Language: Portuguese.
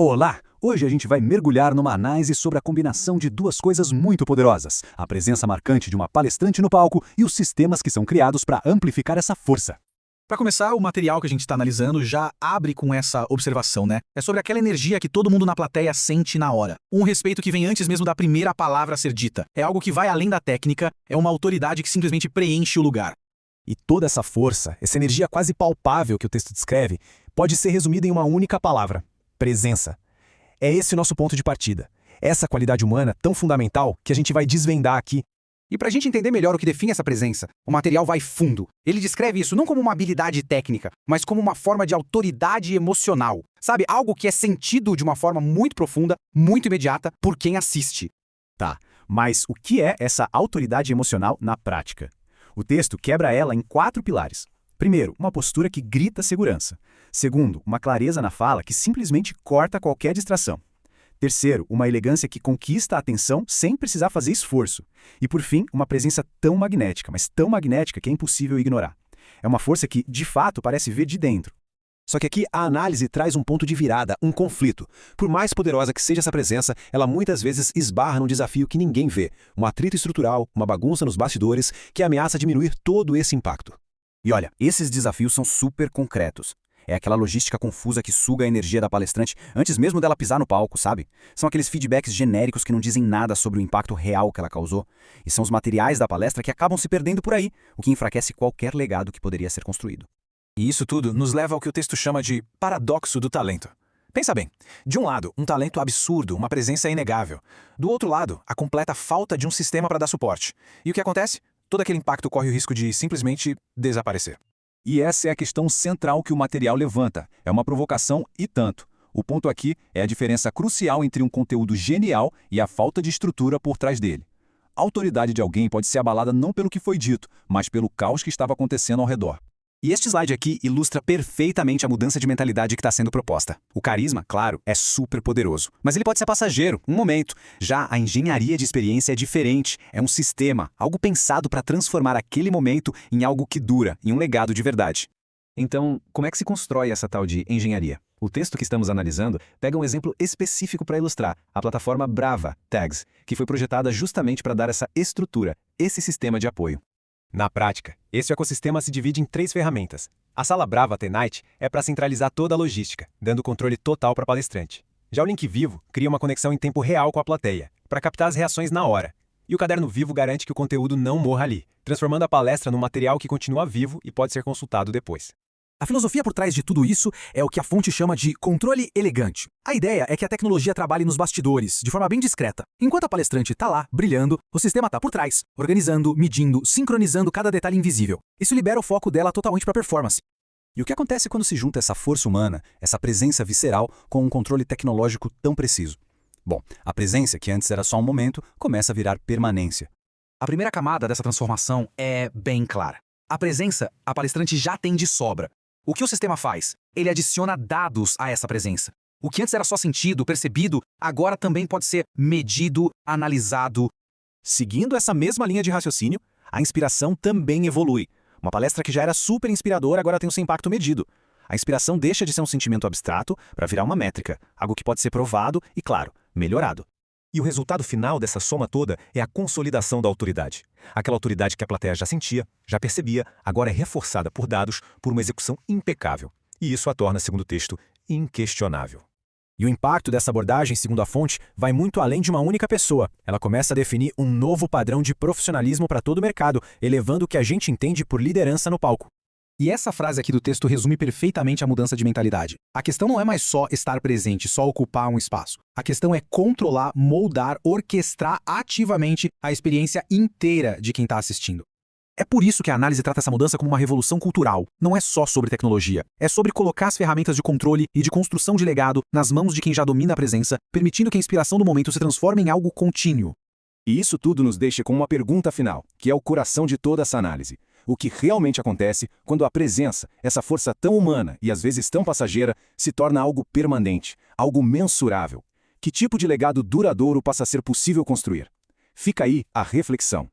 Olá! Hoje a gente vai mergulhar numa análise sobre a combinação de duas coisas muito poderosas: a presença marcante de uma palestrante no palco e os sistemas que são criados para amplificar essa força. Para começar, o material que a gente está analisando já abre com essa observação, né? É sobre aquela energia que todo mundo na plateia sente na hora. Um respeito que vem antes mesmo da primeira palavra a ser dita. É algo que vai além da técnica, é uma autoridade que simplesmente preenche o lugar. E toda essa força, essa energia quase palpável que o texto descreve, pode ser resumida em uma única palavra: presença. É esse o nosso ponto de partida. Essa qualidade humana tão fundamental que a gente vai desvendar aqui. E para a gente entender melhor o que define essa presença, o material vai fundo. Ele descreve isso não como uma habilidade técnica, mas como uma forma de autoridade emocional. Sabe, algo que é sentido de uma forma muito profunda, muito imediata, por quem assiste. Tá, mas o que é essa autoridade emocional na prática? O texto quebra ela em 4 pilares. Primeiro, uma postura que grita segurança. Segundo, uma clareza na fala que simplesmente corta qualquer distração. Terceiro, uma elegância que conquista a atenção sem precisar fazer esforço. E por fim, uma presença tão magnética, mas tão magnética que é impossível ignorar. É uma força que, de fato, parece vir de dentro. Só que aqui a análise traz um ponto de virada, um conflito. Por mais poderosa que seja essa presença, ela muitas vezes esbarra num desafio que ninguém vê. Um atrito estrutural, uma bagunça nos bastidores, que ameaça diminuir todo esse impacto. E olha, esses desafios são super concretos. É aquela logística confusa que suga a energia da palestrante antes mesmo dela pisar no palco, sabe? São aqueles feedbacks genéricos que não dizem nada sobre o impacto real que ela causou. E são os materiais da palestra que acabam se perdendo por aí, o que enfraquece qualquer legado que poderia ser construído. E isso tudo nos leva ao que o texto chama de paradoxo do talento. Pensa bem, de um lado, um talento absurdo, uma presença inegável. Do outro lado, a completa falta de um sistema para dar suporte. E o que acontece? Todo aquele impacto corre o risco de simplesmente desaparecer. E essa é a questão central que o material levanta. É uma provocação e tanto. O ponto aqui é a diferença crucial entre um conteúdo genial e a falta de estrutura por trás dele. A autoridade de alguém pode ser abalada não pelo que foi dito, mas pelo caos que estava acontecendo ao redor. E este slide aqui ilustra perfeitamente a mudança de mentalidade que está sendo proposta. O carisma, claro, é super poderoso, mas ele pode ser passageiro, um momento. Já a engenharia de experiência é diferente, é um sistema, algo pensado para transformar aquele momento em algo que dura, em um legado de verdade. Então, como é que se constrói essa tal de engenharia? O texto que estamos analisando pega um exemplo específico para ilustrar, a plataforma Brava Tags, que foi projetada justamente para dar essa estrutura, esse sistema de apoio. Na prática, esse ecossistema se divide em 3 ferramentas. A Sala Brava T-Night é para centralizar toda a logística, dando controle total para o palestrante. Já o Link Vivo cria uma conexão em tempo real com a plateia, para captar as reações na hora. E o Caderno Vivo garante que o conteúdo não morra ali, transformando a palestra num material que continua vivo e pode ser consultado depois. A filosofia por trás de tudo isso é o que a fonte chama de controle elegante. A ideia é que a tecnologia trabalhe nos bastidores, de forma bem discreta. Enquanto a palestrante está lá, brilhando, o sistema está por trás, organizando, medindo, sincronizando cada detalhe invisível. Isso libera o foco dela totalmente para a performance. E o que acontece quando se junta essa força humana, essa presença visceral, com um controle tecnológico tão preciso? Bom, a presença, que antes era só um momento, começa a virar permanência. A primeira camada dessa transformação é bem clara. A presença, a palestrante já tem de sobra. O que o sistema faz? Ele adiciona dados a essa presença. O que antes era só sentido, percebido, agora também pode ser medido, analisado. Seguindo essa mesma linha de raciocínio, a inspiração também evolui. Uma palestra que já era super inspiradora agora tem o seu impacto medido. A inspiração deixa de ser um sentimento abstrato para virar uma métrica, algo que pode ser provado e, claro, melhorado. E o resultado final dessa soma toda é a consolidação da autoridade. Aquela autoridade que a plateia já sentia, já percebia, agora é reforçada por dados, por uma execução impecável. E isso a torna, segundo o texto, inquestionável. E o impacto dessa abordagem, segundo a fonte, vai muito além de uma única pessoa. Ela começa a definir um novo padrão de profissionalismo para todo o mercado, elevando o que a gente entende por liderança no palco. E essa frase aqui do texto resume perfeitamente a mudança de mentalidade. A questão não é mais só estar presente, só ocupar um espaço. A questão é controlar, moldar, orquestrar ativamente a experiência inteira de quem está assistindo. É por isso que a análise trata essa mudança como uma revolução cultural. Não é só sobre tecnologia. É sobre colocar as ferramentas de controle e de construção de legado nas mãos de quem já domina a presença, permitindo que a inspiração do momento se transforme em algo contínuo. E isso tudo nos deixa com uma pergunta final, que é o coração de toda essa análise. O que realmente acontece quando a presença, essa força tão humana e às vezes tão passageira, se torna algo permanente, algo mensurável? Que tipo de legado duradouro passa a ser possível construir? Fica aí a reflexão.